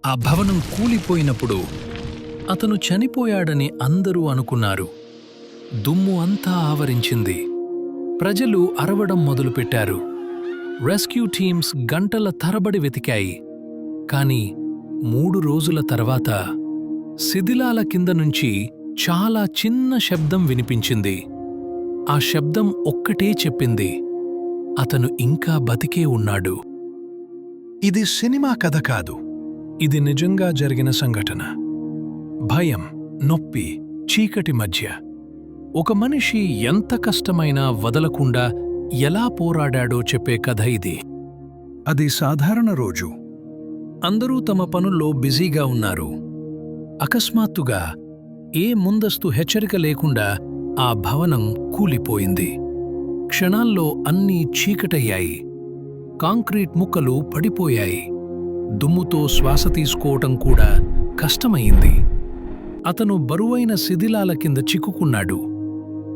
ఆ భవనం కూలిపోయినప్పుడు అతను చనిపోయాడని అందరూ అనుకున్నారు. దుమ్ము అంతా ఆవరించింది. ప్రజలు అరవడం మొదలుపెట్టారు. రెస్క్యూ టీమ్స్ గంటల తరబడి వెతికాయి. కాని 3 రోజుల తర్వాత శిథిలాల కింద నుంచి చాలా చిన్న శబ్దం వినిపించింది. ఆ శబ్దం ఒక్కటే చెప్పింది, అతను ఇంకా బతికే ఉన్నాడు. ఇది సినిమా కథ కాదు, ఇది నిజంగా జరిగిన సంఘటన. భయం, నొప్పి, చీకటి మధ్య ఒక మనిషి ఎంత కష్టమైనా వదలకుండా ఎలా పోరాడాడో చెప్పే కథ ఇది. అది సాధారణ రోజు. అందరూ తమ పనుల్లో బిజీగా ఉన్నారు. అకస్మాత్తుగా ఏ ముందస్తు హెచ్చరిక లేకుండా ఆ భవనం కూలిపోయింది. క్షణాల్లో అన్నీ చీకటయ్యాయి. కాంక్రీట్ ముక్కలు పడిపోయాయి. దుమ్ముతో శ్వాస తీసుకోవటం కూడా కష్టమయింది. అతను బరువైన శిథిలాల కింద చిక్కుకున్నాడు.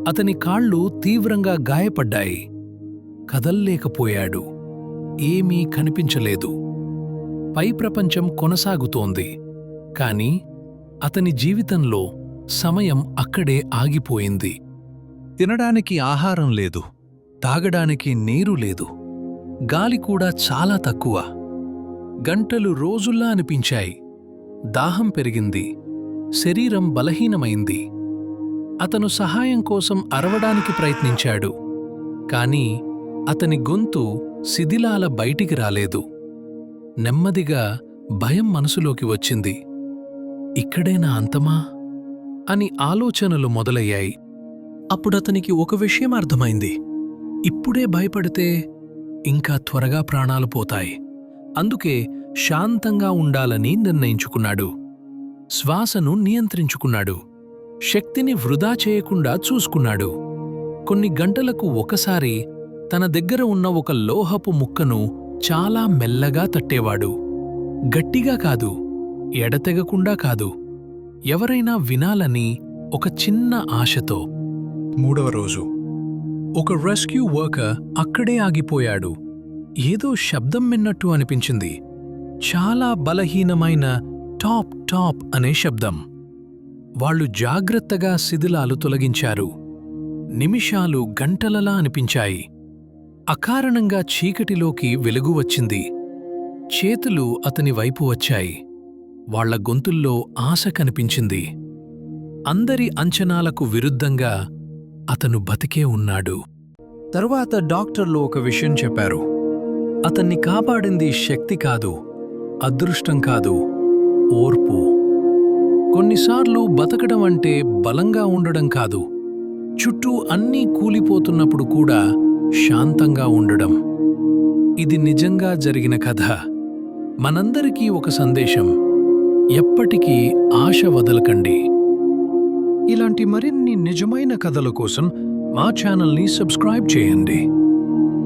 అతని కాళ్ళు తీవ్రంగా గాయపడ్డాయి. కదల్లేకపోయాడు. ఏమీ కనిపించలేదు. పై ప్రపంచం కొనసాగుతోంది. కాని అతని జీవితంలో సమయం అక్కడే ఆగిపోయింది. తినడానికి ఆహారం లేదు, తాగడానికి నీరు లేదు, గాలి కూడా చాలా తక్కువ. గంటలు రోజుల్లా అనిపించాయి. దాహం పెరిగింది. శరీరం బలహీనమైంది. అతను సహాయం కోసం అరవడానికి ప్రయత్నించాడు. కాని అతని గొంతు శిథిలాల బయటికి రాలేదు. నెమ్మదిగా భయం మనసులోకి వచ్చింది. ఇక్కడేనా అంతమా అని ఆలోచనలు మొదలయ్యాయి. అప్పుడతనికి ఒక విషయం అర్థమైంది. ఇప్పుడే భయపడితే ఇంకా త్వరగా ప్రాణాలు పోతాయి. అందుకే శాంతంగా ఉండాలని నిర్ణయించుకున్నాడు. శ్వాసను నియంత్రించుకున్నాడు. శక్తిని వృధా చేయకుండా చూసుకున్నాడు. కొన్ని గంటలకు ఒకసారి తన దగ్గర ఉన్న ఒక లోహపు ముక్కను చాలా మెల్లగా తట్టేవాడు. గట్టిగా కాదు, ఎడతెగకుండా కాదు, ఎవరైనా వినాలని ఒక చిన్న ఆశతో. 3వ రోజు ఒక రెస్క్యూ వర్కర్ అక్కడే ఆగిపోయాడు. ఏదో శబ్దం విన్నట్టు అనిపించింది. చాలా బలహీనమైన టాప్ టాప్ అనే శబ్దం. వాళ్ళు జాగ్రత్తగా శిథిలాలు తొలగించారు. నిమిషాలు గంటలలా అనిపించాయి. అకారణంగా చీకటిలోకి వెలుగు వచ్చింది. చేతులు అతని వైపు వచ్చాయి. వాళ్ల గొంతుల్లో ఆశ కనిపించింది. అందరి అంచనాలకు విరుద్ధంగా అతను బతికే ఉన్నాడు. తరువాత డాక్టర్లు ఒక విషయం చెప్పారు. అతన్ని కాపాడింది శక్తి కాదు, అదృష్టం కాదు, ఓర్పు. కొన్నిసార్లు బతకడం అంటే బలంగా ఉండడం కాదు, చుట్టూ అన్నీ కూలిపోతున్నప్పుడు కూడా శాంతంగా ఉండడం. ఇది నిజంగా జరిగిన కథ. మనందరికీ ఒక సందేశం: ఎప్పటికీ ఆశ వదలకండి. ఇలాంటి మరిన్ని నిజమైన కథల కోసం మా ఛానల్ని సబ్స్క్రైబ్ చేయండి.